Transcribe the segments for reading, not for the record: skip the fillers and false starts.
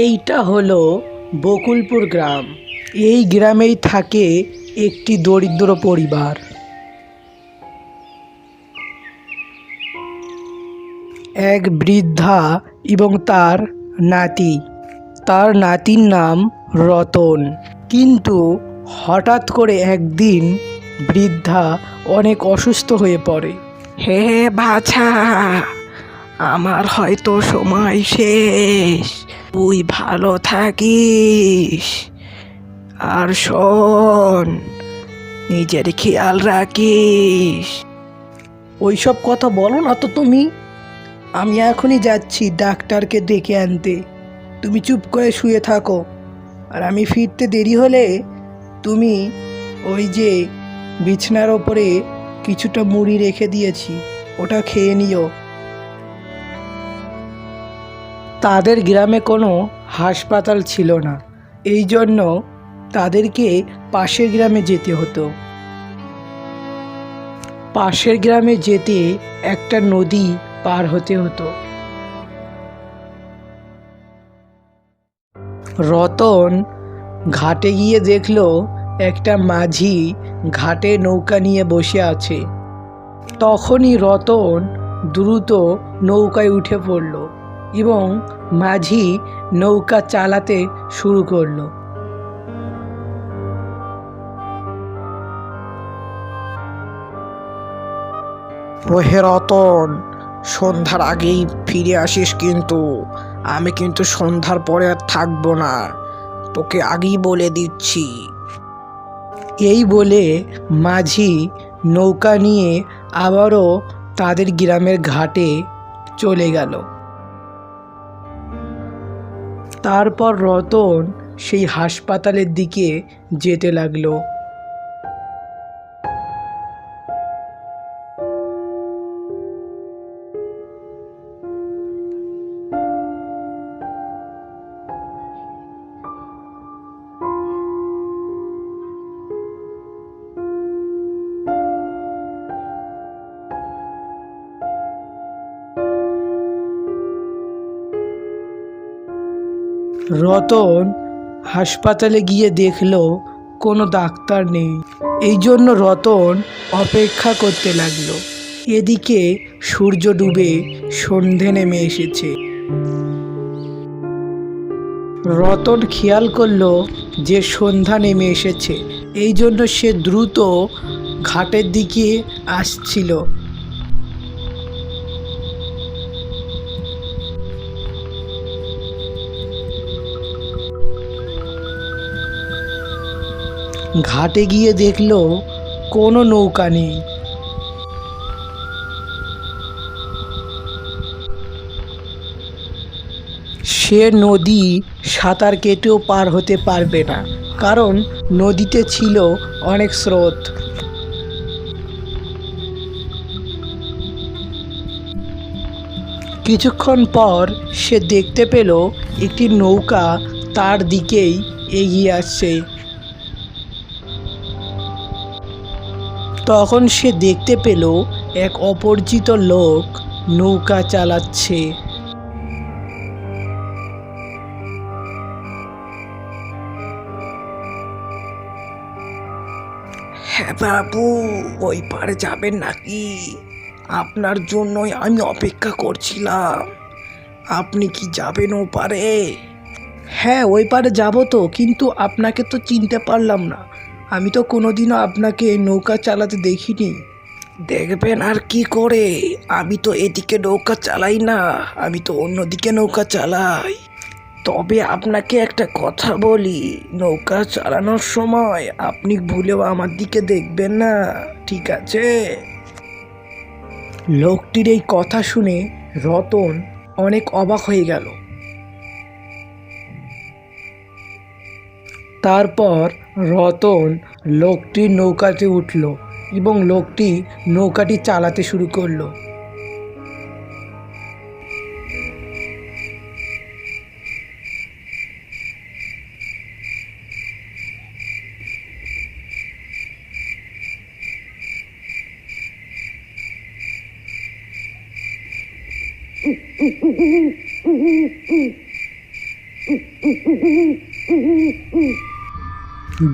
এইটা হলো বকুলপুর গ্রাম। এই গ্রামেই থাকে একটি দরিদ্র পরিবার। এক বৃদ্ধা এবং তার নাতি। তার নাতির নাম রতন। কিন্তু হঠাৎ করে একদিন বৃদ্ধা অনেক অসুস্থ হয়ে পড়ে। হে বাছা, আমার হয়তো সময় শেষ। তুই ভালো থাকিস, আর শোন, নিজের খেয়াল রাখিস। ওইসব কথা বলো না তো তুমি। আমি এখনই যাচ্ছি ডাক্তারকে ডেকে আনতে। তুমি চুপ করে শুয়ে থাকো, আর আমি ফিরতে দেরি হলে তুমি ওই যে বিছানার ওপরে কিছুটা মুড়ি রেখে দিয়েছি, ওটা খেয়ে নিও। তাদের গ্রামে কোনো হাসপাতাল ছিল না, এই জন্য তাদেরকে পাশের গ্রামে যেতে হতো। পাশের গ্রামে যেতে একটা নদী পার হতে হতো। রতন ঘাটে গিয়ে দেখলো একটা মাঝি ঘাটে নৌকা নিয়ে বসে আছে। তখনই রতন দ্রুত নৌকায় উঠে পড়ল এবং মাঝি নৌকা চালাতে শুরু করলো। ওহে রতন, সন্ধ্যার আগেই ফিরে আসিস কিন্তু। আমি কিন্তু সন্ধ্যার পরে আর থাকবো না, তোকে আগেই বলে দিচ্ছি। এই বলে মাঝি নৌকা নিয়ে আবারও তাদের গ্রামের ঘাটে চলে গেল। তারপর রতন সেই হাসপাতালের দিকে যেতে লাগলো। রতন হাসপাতালে গিয়ে দেখলো কোনো ডাক্তার নেই। এই জন্য রতন অপেক্ষা করতে লাগলো। এদিকে সূর্য ডুবে সন্ধে নেমে এসেছে। রতন খেয়াল করলো যে সন্ধ্যা নেমে এসেছে, এই জন্য সে দ্রুত ঘাটের দিকে আসছিল। ঘাটে গিয়ে দেখলো কোনো নৌকা নেই। সে নদী সাঁতার কেটেও পার হতে পারবে না, কারণ নদীতে ছিল অনেক স্রোত। কিছুক্ষণ পর সে দেখতে পেল একটি নৌকা তার দিকেই এগিয়ে আসছে। তখন সে দেখতে পেল এক অপরিচিত লোক নৌকা চালাচ্ছে। হ্যাঁ বাবু, ওই পারে যাবেন নাকি? আপনার জন্যই আমি অপেক্ষা করছিলাম। আপনি কি যাবেন ও পারে? হ্যাঁ, ওই পারে যাব তো, কিন্তু আপনাকে তো চিনতে পারলাম না। আমি তো কোনোদিনও আপনাকে নৌকা চালাতে দেখিনি। দেখবেন আর কি করে, আমি তো এদিকে নৌকা চালাই না, আমি তো অন্যদিকে নৌকা চালাই। তবে আপনাকে একটা কথা বলি, নৌকা চালানোর সময় আপনি ভুলেও আমার দিকে দেখবেন না, ঠিক আছে? লোকটির এই কথা শুনে রতন অনেক অবাক হয়ে গেল। তারপর রতন লোকটির নৌকাতে উঠল এবং লোকটি নৌকাটি চালাতে শুরু করলো।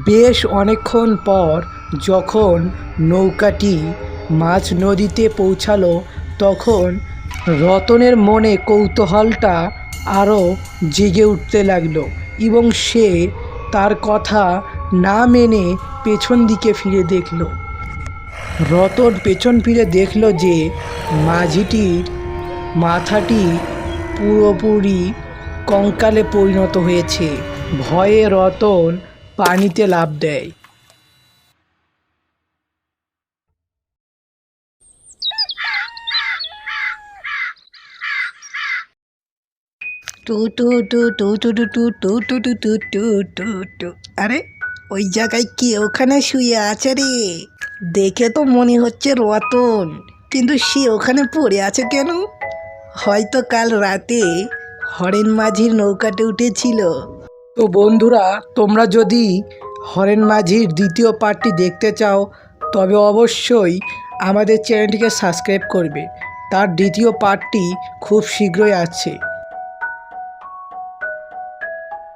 বেশ অনেকক্ষণ পর যখন নৌকাটি মাঝ নদীতে পৌঁছালো তখন রতনের মনে কৌতূহলটা আরও জেগে উঠতে লাগলো এবং সে তার কথা না মেনে পেছন দিকে ফিরে দেখলো। রতন পেছন ফিরে দেখলো যে মাঝিটির মাথাটি পুরোপুরি কঙ্কালে পরিণত হয়েছে। ভয়ে রতন পানিতে লাফ দেয়। টু টু টু টু টু টু টু টু টু টু টু টু টু। আরে ওই জায়গায় কে ওখানে শুয়ে আছে রে? দেখে তো মনে হচ্ছে রতন, কিন্তু সে ওখানে পড়ে আছে কেন? হয়তো কাল রাতে হরেন মাঝির নৌকাতে উঠেছিল। তো বন্ধুরা, তোমরা যদি হরেন মাঝির দ্বিতীয় পার্টটি দেখতে চাও তবে অবশ্যই আমাদের চ্যানেলটিকে সাবস্ক্রাইব করবে। তার দ্বিতীয় পার্টটি খুব শীঘ্রই আসছে।